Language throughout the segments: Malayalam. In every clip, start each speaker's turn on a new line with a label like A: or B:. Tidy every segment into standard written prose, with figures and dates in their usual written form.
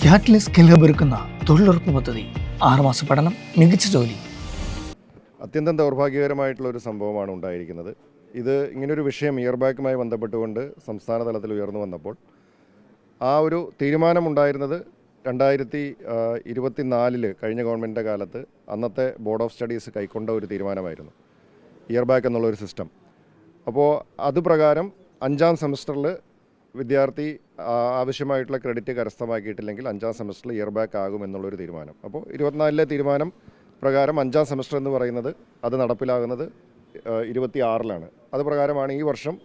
A: ക്യാറ്റ്ലിസ് സ്കിൽ ഒരുക്കുന്ന തൊഴിലുറപ്പ് പദ്ധതി 6 മാസ പഠനം, മികച്ച ജോലി.
B: അത്യന്തം ദൗർഭാഗ്യകരമായിട്ടുള്ള ഒരു സംഭവമാണ് ഉണ്ടായിരിക്കുന്നത്. ഇത് ഇങ്ങനൊരു വിഷയം ഇയർ ബാക്കുമായി ബന്ധപ്പെട്ടുകൊണ്ട് സംസ്ഥാന തലത്തിൽ ഉയർന്നു വന്നപ്പോൾ ആ ഒരു തീരുമാനമുണ്ടായിരുന്നത് 2024 കഴിഞ്ഞ ഗവൺമെൻറ്റിൻ്റെ കാലത്ത് അന്നത്തെ ബോർഡ് ഓഫ് സ്റ്റഡീസ് കൈക്കൊണ്ട ഒരു തീരുമാനമായിരുന്നു ഇയർ ബാക്ക് എന്നുള്ളൊരു സിസ്റ്റം. അപ്പോൾ അതുപ്രകാരം 5ാം സെമസ്റ്ററിൽ വിദ്യാർത്ഥി ആവശ്യമായിട്ടുള്ള ക്രെഡിറ്റ് കരസ്ഥമാക്കിയിട്ടില്ലെങ്കിൽ 5ാം സെമസ്റ്ററിൽ ഇയർ ബാക്ക് ആകും എന്നുള്ളൊരു തീരുമാനം. അപ്പോൾ 24 തീരുമാനം പ്രകാരം 5ാം സെമസ്റ്റർ എന്ന് പറയുന്നത് അത് നടപ്പിലാകുന്നത് 26 അത് പ്രകാരമാണ് ഈ വർഷം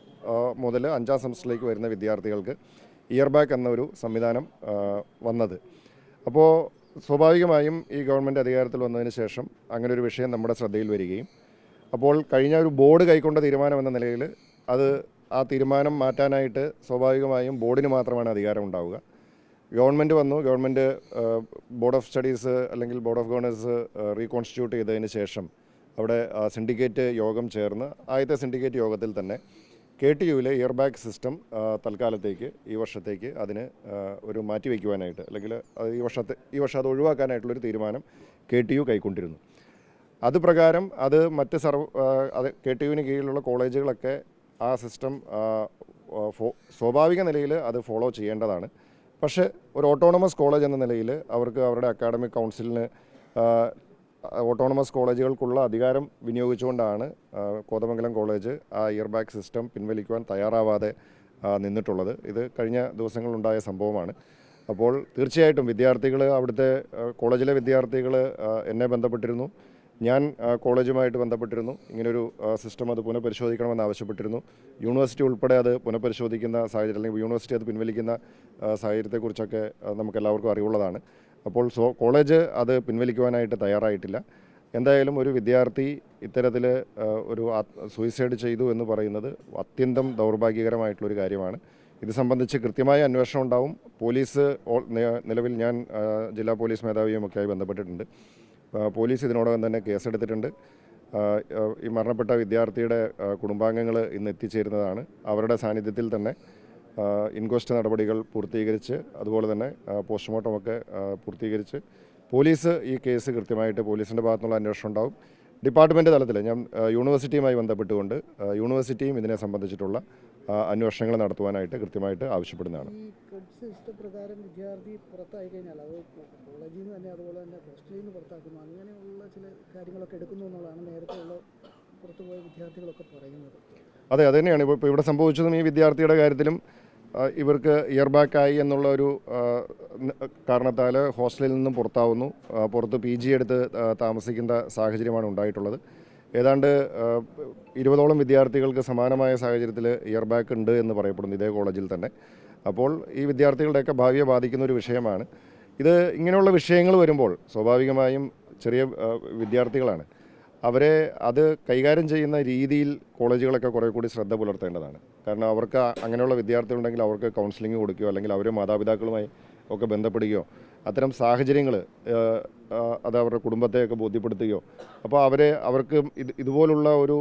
B: മുതൽ 5ാം സെമസ്റ്ററിലേക്ക് വരുന്ന വിദ്യാർത്ഥികൾക്ക് ഇയർ ബാക്ക് എന്നൊരു സംവിധാനം വന്നത്. അപ്പോൾ സ്വാഭാവികമായും ഈ ഗവൺമെൻറ് അധികാരത്തിൽ വന്നതിന് ശേഷം അങ്ങനെ ഒരു വിഷയം നമ്മുടെ ശ്രദ്ധയിൽ വരികയും അപ്പോൾ കഴിഞ്ഞ ഒരു ബോർഡ് കൈക്കൊണ്ട തീരുമാനം എന്ന നിലയിൽ ആ തീരുമാനം മാറ്റാനായിട്ട് സ്വാഭാവികമായും ബോർഡിന് മാത്രമാണ് അധികാരം ഉണ്ടാവുക. ഗവൺമെൻറ് വന്നു, ഗവൺമെൻറ് ബോർഡ് ഓഫ് സ്റ്റഡീസ് അല്ലെങ്കിൽ ബോർഡ് ഓഫ് ഗവർണേഴ്സ് റീകോൺസ്റ്റിറ്റ്യൂട്ട് ചെയ്തതിന് ശേഷം അവിടെ സിൻഡിക്കേറ്റ് യോഗം ചേർന്ന് ആദ്യത്തെ സിൻഡിക്കേറ്റ് യോഗത്തിൽ തന്നെ KTUവിലെ ഇയർ ബാക്ക് സിസ്റ്റം തൽക്കാലത്തേക്ക് ഈ വർഷത്തേക്ക് അതിന് ഒരു മാറ്റിവെക്കുവാനായിട്ട് അല്ലെങ്കിൽ ഈ വർഷം അത് ഒഴിവാക്കാനായിട്ടുള്ളൊരു തീരുമാനം KTU കൈക്കൊണ്ടിരുന്നു. അതുപ്രകാരം അത് മറ്റ് KTUവിന് കീഴിലുള്ള കോളേജുകളൊക്കെ ആ സിസ്റ്റം സ്വാഭാവിക നിലയിൽ അത് ഫോളോ ചെയ്യേണ്ടതാണ്. പക്ഷേ ഒരു ഓട്ടോണമസ് കോളേജ് എന്ന നിലയിൽ അവർക്ക് അവരുടെ അക്കാഡമിക് കൗൺസിലിന് ഓട്ടോണമസ് കോളേജുകൾക്കുള്ള അധികാരം വിനിയോഗിച്ചുകൊണ്ടാണ് കോതമംഗലം കോളേജ് ആ ഇയർ ബാക്ക് സിസ്റ്റം പിൻവലിക്കുവാൻ തയ്യാറാവാതെ നിന്നിട്ടുള്ളത്. ഇത് കഴിഞ്ഞ ദിവസങ്ങളുണ്ടായ സംഭവമാണ്. അപ്പോൾ തീർച്ചയായിട്ടും വിദ്യാർത്ഥികൾ, അവിടുത്തെ കോളേജിലെ വിദ്യാർത്ഥികൾ എന്നെ ബന്ധപ്പെട്ടിരുന്നു, ഞാൻ കോളേജുമായിട്ട് ബന്ധപ്പെട്ടിരുന്നു. ഇങ്ങനൊരു സിസ്റ്റം അത് പുനഃപരിശോധിക്കണമെന്ന് ആവശ്യപ്പെട്ടിരുന്നു. യൂണിവേഴ്സിറ്റി ഉൾപ്പെടെ അത് പുനഃപരിശോധിക്കുന്ന സാഹചര്യം അല്ലെങ്കിൽ യൂണിവേഴ്സിറ്റി അത് പിൻവലിക്കുന്ന സാഹചര്യത്തെക്കുറിച്ചൊക്കെ നമുക്കെല്ലാവർക്കും അറിവുള്ളതാണ്. അപ്പോൾ കോളേജ് അത് പിൻവലിക്കുവാനായിട്ട് തയ്യാറായിട്ടില്ല. എന്തായാലും ഒരു വിദ്യാർത്ഥി ഇത്തരത്തിൽ ഒരു സൂയിസൈഡ് ചെയ്തു എന്ന് പറയുന്നത് അത്യന്തം ദൗർഭാഗ്യകരമായിട്ടുള്ളൊരു കാര്യമാണ്. ഇത് സംബന്ധിച്ച് കൃത്യമായ അന്വേഷണം ഉണ്ടാവും. പോലീസ് നിലവിൽ ഞാൻ ജില്ലാ പോലീസ് മേധാവിയുമൊക്കെയായി ബന്ധപ്പെട്ടിട്ടുണ്ട്. പോലീസ് ഇതിനോടകം തന്നെ കേസെടുത്തിട്ടുണ്ട്. ഈ മരണപ്പെട്ട വിദ്യാർത്ഥിയുടെ കുടുംബാംഗങ്ങൾ ഇന്ന് എത്തിച്ചേരുന്നതാണ്. അവരുടെ സാന്നിധ്യത്തിൽ തന്നെ ഇൻക്വസ്റ്റ് നടപടികൾ പൂർത്തീകരിച്ച് അതുപോലെ തന്നെ പോസ്റ്റ്മോർട്ടമൊക്കെ പൂർത്തീകരിച്ച് പോലീസ് ഈ കേസ് കൃത്യമായിട്ട് പോലീസിൻ്റെ ഭാഗത്തുനിന്നുള്ള അന്വേഷണം ഉണ്ടാവും. ഡിപ്പാർട്ട്മെൻറ്റ് തലത്തിൽ ഞാൻ യൂണിവേഴ്സിറ്റിയുമായി ബന്ധപ്പെട്ടുകൊണ്ട് യൂണിവേഴ്സിറ്റിയും ഇതിനെ സംബന്ധിച്ചിട്ടുള്ള അന്വേഷണങ്ങൾ നടത്തുവാനായിട്ട് കൃത്യമായിട്ട് ആവശ്യപ്പെടുന്നതാണ്.
C: ഈ ക്രെഡിറ്റ് സിസ്റ്റം പ്രകാരം വിദ്യാർത്ഥി പുറത്തായി കഴിഞ്ഞാൽ അത് കോളേജിൽ നിന്ന് തന്നെ അതുപോലെ തന്നെ ഹോസ്റ്റലിൽ നിന്ന് പുറത്താക്കുന്നു, അങ്ങനെയുള്ള ചില കാര്യങ്ങളൊക്കെ എടുക്കുന്നു എന്നുള്ളതാണ് നേരത്തെയുള്ള പുറത്തുപോയ വിദ്യാർത്ഥികളൊക്കെ പറയുന്നത്.
B: അതെ, അത് തന്നെയാണ് ഇപ്പോൾ ഇവിടെ സംഭവിച്ചതും. ഈ വിദ്യാർത്ഥിയുടെ കാര്യത്തിലും ഇവർക്ക് ഇയർ ബാക്കായി എന്നുള്ള ഒരു കാരണത്താൽ ഹോസ്റ്റലിൽ നിന്നും പുറത്താവുന്നു. പുറത്ത് PG എടുത്ത് താമസിക്കുന്ന സാഹചര്യമാണ് ഉണ്ടായിട്ടുള്ളത്. ഏതാണ്ട് 20ഓളം വിദ്യാർത്ഥികൾക്ക് സമാനമായ സാഹചര്യത്തിൽ ഇയർ ബാക്ക് ഉണ്ട് എന്ന് പറയപ്പെടുന്നു ഇതേ കോളേജിൽ തന്നെ. അപ്പോൾ ഈ വിദ്യാർത്ഥികളുടെയൊക്കെ ഭാവിയെ ബാധിക്കുന്ന ഒരു വിഷയമാണ് ഇത്. ഇങ്ങനെയുള്ള വിഷയങ്ങൾ വരുമ്പോൾ സ്വാഭാവികമായും ചെറിയ വിദ്യാർത്ഥികളാണ്, അവരെ അത് കൈകാര്യം ചെയ്യുന്ന രീതിയിൽ കോളേജുകളൊക്കെ കുറേ കൂടി ശ്രദ്ധ പുലർത്തേണ്ടതാണ്. കാരണം അവർക്ക് അങ്ങനെയുള്ള വിദ്യാർത്ഥികളുണ്ടെങ്കിൽ അവർക്ക് കൗൺസിലിംഗ് കൊടുക്കുകയോ അല്ലെങ്കിൽ അവർ മാതാപിതാക്കളുമായി ഒക്കെ ബന്ധപ്പെടുകയോ അത്തരം സാഹചര്യങ്ങൾ അത് അവരുടെ കുടുംബത്തെയൊക്കെ ബോധ്യപ്പെടുത്തുകയോ അപ്പോൾ അവർക്ക് ഇതുപോലുള്ള ഒരു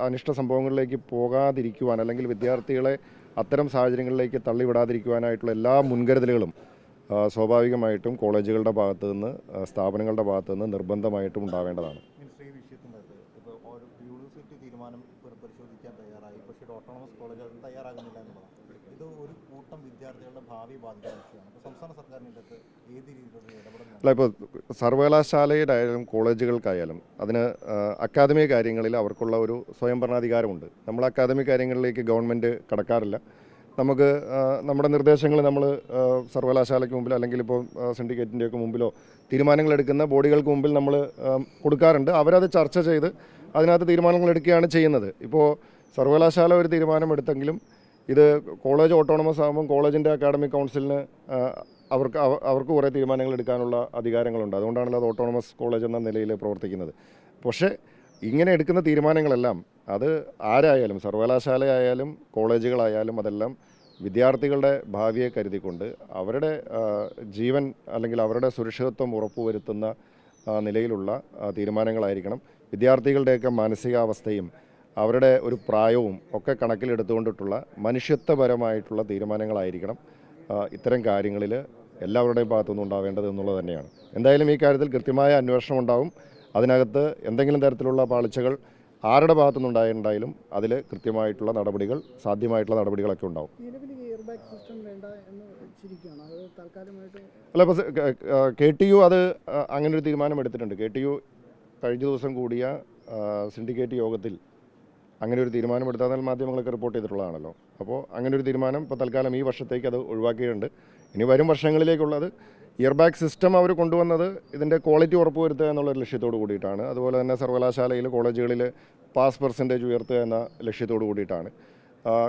B: അനിഷ്ട സംഭവങ്ങളിലേക്ക് പോകാതിരിക്കുവാൻ അല്ലെങ്കിൽ വിദ്യാർത്ഥികളെ അത്തരം സാഹചര്യങ്ങളിലേക്ക് തള്ളിവിടാതിരിക്കുവാനായിട്ടുള്ള എല്ലാ മുൻകരുതലുകളും സ്വാഭാവികമായിട്ടും കോളേജുകളുടെ ഭാഗത്തു നിന്ന്, സ്ഥാപനങ്ങളുടെ ഭാഗത്തു നിന്ന് നിർബന്ധമായിട്ടും ഉണ്ടാവേണ്ടതാണ്.
D: യൂണിവേഴ്സിറ്റി തീരുമാനം പരിശോധിക്കാൻ തയ്യാറായി, പക്ഷേ ഓട്ടോണമസ് കോളേജ് അത് തയ്യാറാകുന്നില്ല എന്നുള്ളതാണ്. ഇത് ഒരു കൂട്ടം വിദ്യാർത്ഥികളുടെ ഭാവി ബാധിക്കുന്ന വിഷയമാണ്. അപ്പോൾ സംസ്ഥാന സർക്കാരിന് ഇതൊക്കെ ഏത് രീതിയിലുള്ള ഇടപെടൽ?
B: അല്ല, ഇപ്പോൾ സർവകലാശാലയിലായാലും കോളേജുകൾക്കായാലും അതിന് അക്കാദമിക കാര്യങ്ങളിൽ അവർക്കുള്ള ഒരു സ്വയംഭരണാധികാരമുണ്ട്. നമ്മൾ അക്കാദമിക് കാര്യങ്ങളിലേക്ക് ഗവൺമെൻറ് കടക്കാറില്ല. നമുക്ക് നമ്മുടെ നിർദ്ദേശങ്ങൾ നമ്മൾ സർവകലാശാലയ്ക്ക് മുമ്പിൽ അല്ലെങ്കിൽ ഇപ്പോൾ സിൻഡിക്കേറ്റിൻ്റെയൊക്കെ മുമ്പിലോ തീരുമാനങ്ങൾ എടുക്കുന്ന ബോഡികൾക്ക് മുമ്പിൽ നമ്മൾ കൊടുക്കാറുണ്ട്. അവരത് ചർച്ച ചെയ്ത് അതിനകത്ത് തീരുമാനങ്ങൾ എടുക്കുകയാണ് ചെയ്യുന്നത്. ഇപ്പോൾ സർവകലാശാല ഒരു തീരുമാനം എടുത്തെങ്കിലും ഇത് കോളേജ് ഓട്ടോണമസ് ആകുമ്പം കോളേജിൻ്റെ അക്കാഡമിക് കൗൺസിലിന് അവർക്ക് കുറേ തീരുമാനങ്ങൾ എടുക്കാനുള്ള അധികാരങ്ങളുണ്ട്. അതുകൊണ്ടാണല്ലോ അത് ഓട്ടോണമസ് കോളേജ് എന്ന നിലയിൽ പ്രവർത്തിക്കുന്നത്. പക്ഷേ ഇങ്ങനെ എടുക്കുന്ന തീരുമാനങ്ങളെല്ലാം അത് ആരായാലും, സർവകലാശാലയായാലും കോളേജുകളായാലും, അതെല്ലാം വിദ്യാർത്ഥികളുടെ ഭാവിയെ കരുതിക്കൊണ്ട് അവരുടെ ജീവൻ അല്ലെങ്കിൽ അവരുടെ സുരക്ഷിതത്വം ഉറപ്പുവരുത്തുന്ന നിലയിലുള്ള തീരുമാനങ്ങളായിരിക്കണം. വിദ്യാർത്ഥികളുടെയൊക്കെ മാനസികാവസ്ഥയും അവരുടെ ഒരു പ്രായവും ഒക്കെ കണക്കിലെടുത്തുകൊണ്ടിട്ടുള്ള മനുഷ്യത്വപരമായിട്ടുള്ള തീരുമാനങ്ങളായിരിക്കണം ഇത്തരം കാര്യങ്ങളിൽ എല്ലാവരുടെയും ഭാഗത്തുനിന്നും ഉണ്ടാവേണ്ടത് എന്നുള്ളത് തന്നെയാണ്. എന്തായാലും ഈ കാര്യത്തിൽ കൃത്യമായ അന്വേഷണം ഉണ്ടാവും. അതിനകത്ത് എന്തെങ്കിലും തരത്തിലുള്ള പാളിച്ചകൾ ആരുടെ ഭാഗത്തുനിന്നുണ്ടായിട്ടുണ്ടായാലും അതിൽ കൃത്യമായിട്ടുള്ള നടപടികൾ, സാധ്യമായിട്ടുള്ള നടപടികളൊക്കെ ഉണ്ടാവും.
C: നിലവിൽ ഈ എയർ ബാഗ് സിസ്റ്റം വേണ്ട എന്ന് വെച്ചിരിക്കുകയാണ്. അത് താൽക്കാലികമായിട്ട്
B: അല്ല, ഇപ്പോൾ KTU അത് അങ്ങനൊരു തീരുമാനം എടുത്തിട്ടുണ്ട്. KTU കഴിഞ്ഞ ദിവസം കൂടിയ സിൻഡിക്കേറ്റ് യോഗത്തിൽ അങ്ങനെ ഒരു തീരുമാനം എടുത്താൽ മാധ്യമങ്ങളൊക്കെ റിപ്പോർട്ട് ചെയ്തിട്ടുള്ളതാണല്ലോ. അപ്പോൾ അങ്ങനെ ഒരു തീരുമാനം ഇപ്പോൾ തൽക്കാലം ഈ വർഷത്തേക്ക് അത് ഒഴിവാക്കിയിട്ടുണ്ട്. ഇനി വരും വർഷങ്ങളിലേക്കുള്ളത് ഇയർ ബാഗ് സിസ്റ്റം അവർ കൊണ്ടുവന്നത് ഇതിൻ്റെ ക്വാളിറ്റി ഉറപ്പുവരുത്തുക എന്നുള്ളൊരു ലക്ഷ്യത്തോട് കൂടിയിട്ടാണ്. അതുപോലെ തന്നെ സർവകലാശാലയിൽ, കോളേജുകളിൽ പാസ് പെർസെൻറ്റേജ് ഉയർത്തുക എന്ന ലക്ഷ്യത്തോട് കൂടിയിട്ടാണ്.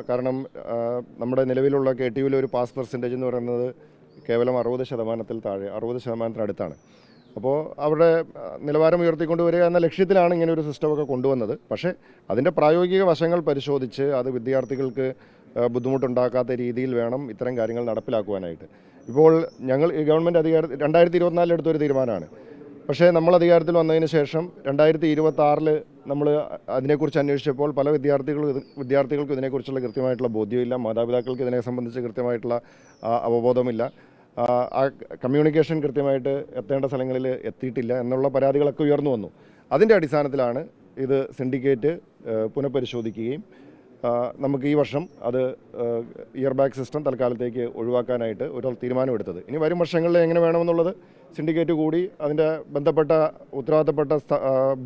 B: കാരണം നമ്മുടെ നിലവിലുള്ള KTUവിലെ ഒരു പാസ് പെർസെൻറ്റേജ് എന്ന് പറയുന്നത് കേവലം 60% താഴെ, 60%-അടുത്താണ്. അപ്പോൾ അവരുടെ നിലവാരം ഉയർത്തിക്കൊണ്ടുവരിക എന്ന ലക്ഷ്യത്തിലാണ് ഇങ്ങനെ ഒരു സിസ്റ്റമൊക്കെ കൊണ്ടുവന്നത്. പക്ഷേ അതിൻ്റെ പ്രായോഗിക വശങ്ങൾ പരിശോധിച്ച് അത് വിദ്യാർത്ഥികൾക്ക് ബുദ്ധിമുട്ടുണ്ടാക്കാത്ത രീതിയിൽ വേണം ഇത്തരം കാര്യങ്ങൾ നടപ്പിലാക്കുവാനായിട്ട്. ഇപ്പോൾ ഞങ്ങൾ ഈ ഗവൺമെൻറ് 2024 എടുത്തൊരു തീരുമാനമാണ്. പക്ഷേ നമ്മൾ അധികാരത്തിൽ വന്നതിന് ശേഷം 2026 നമ്മൾ അതിനെക്കുറിച്ച് അന്വേഷിച്ചപ്പോൾ പല വിദ്യാർത്ഥികൾക്കും ഇതിനെക്കുറിച്ചുള്ള കൃത്യമായിട്ടുള്ള ബോധ്യമില്ല, മാതാപിതാക്കൾക്ക് ഇതിനെ സംബന്ധിച്ച് കൃത്യമായിട്ടുള്ള അവബോധമില്ല, ആ കമ്മ്യൂണിക്കേഷൻ കൃത്യമായിട്ട് എത്തേണ്ട സ്ഥലങ്ങളിൽ എത്തിയിട്ടില്ല എന്നുള്ള പരാതികളൊക്കെ ഉയർന്നു വന്നു. അതിൻ്റെ അടിസ്ഥാനത്തിലാണ് ഇത് സിൻഡിക്കേറ്റ് പുനഃപരിശോധിക്കുകയും നമുക്ക് ഈ വർഷം അത് ഇയർ ബാഗ് സിസ്റ്റം തൽക്കാലത്തേക്ക് ഒഴിവാക്കാനായിട്ട് ഒരു തീരുമാനമെടുത്തത്. ഇനി വരും വർഷങ്ങളിൽ എങ്ങനെ വേണമെന്നുള്ളത് സിൻഡിക്കേറ്റ് കൂടി അതിൻ്റെ ബന്ധപ്പെട്ട ഉത്തരവാദിത്തപ്പെട്ട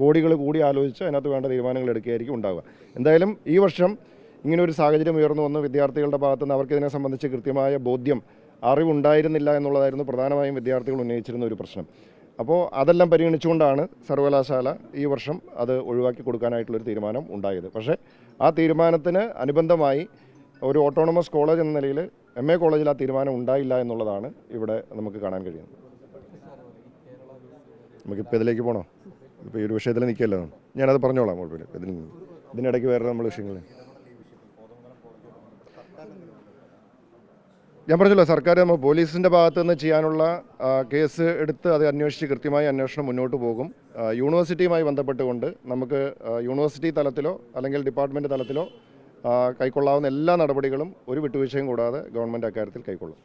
B: ബോഡികൾ കൂടി ആലോചിച്ച് അതിനകത്ത് വേണ്ട തീരുമാനങ്ങൾ എടുക്കുകയായിരിക്കും ഉണ്ടാവുക. എന്തായാലും ഈ വർഷം ഇങ്ങനൊരു സാഹചര്യം ഉയർന്നു വന്ന് വിദ്യാർത്ഥികളുടെ ഭാഗത്തുനിന്ന് അവർക്ക് ഇതിനെ സംബന്ധിച്ച് കൃത്യമായ ബോധ്യം, അറിവുണ്ടായിരുന്നില്ല എന്നുള്ളതായിരുന്നു പ്രധാനമായും വിദ്യാർത്ഥികൾ ഉന്നയിച്ചിരുന്ന ഒരു പ്രശ്നം. അപ്പോൾ അതെല്ലാം പരിഗണിച്ചുകൊണ്ടാണ് സർവകലാശാല ഈ വർഷം അത് ഒഴിവാക്കി കൊടുക്കാനായിട്ടുള്ളൊരു തീരുമാനം ഉണ്ടായത്. പക്ഷേ ആ തീരുമാനത്തിന് അനുബന്ധമായി ഒരു ഓട്ടോണമസ് കോളേജ് എന്ന നിലയിൽ MA കോളേജിൽ ആ തീരുമാനം ഉണ്ടായില്ല എന്നുള്ളതാണ് ഇവിടെ നമുക്ക് കാണാൻ കഴിയുന്നത്. നമുക്കിപ്പോൾ ഇതിലേക്ക് പോകണോ? ഇപ്പോൾ ഈ ഒരു വിഷയത്തിൽ നിൽക്കുകയല്ലോ, ഞാനത് പറഞ്ഞോളാം. കുഴപ്പമില്ല. ഇതിനിടയ്ക്ക് വേറെ നമ്മൾ വിഷയങ്ങൾ ഞാൻ പറഞ്ഞല്ലോ, സർക്കാർ നമ്മൾ പോലീസിൻ്റെ ഭാഗത്തു നിന്ന് ചെയ്യാനുള്ള കേസ് എടുത്ത് അത് അന്വേഷിച്ച് കൃത്യമായ അന്വേഷണം മുന്നോട്ട് പോകും. യൂണിവേഴ്സിറ്റിയുമായി ബന്ധപ്പെട്ടുകൊണ്ട് നമുക്ക് യൂണിവേഴ്സിറ്റി തലത്തിലോ അല്ലെങ്കിൽ ഡിപ്പാർട്ട്മെൻറ്റ് തലത്തിലോ കൈക്കൊള്ളാവുന്ന എല്ലാ നടപടികളും ഒരു വിട്ടുവീഴ്ചയും കൂടാതെ ഗവൺമെൻറ് അക്കാര്യത്തിൽ കൈക്കൊള്ളും.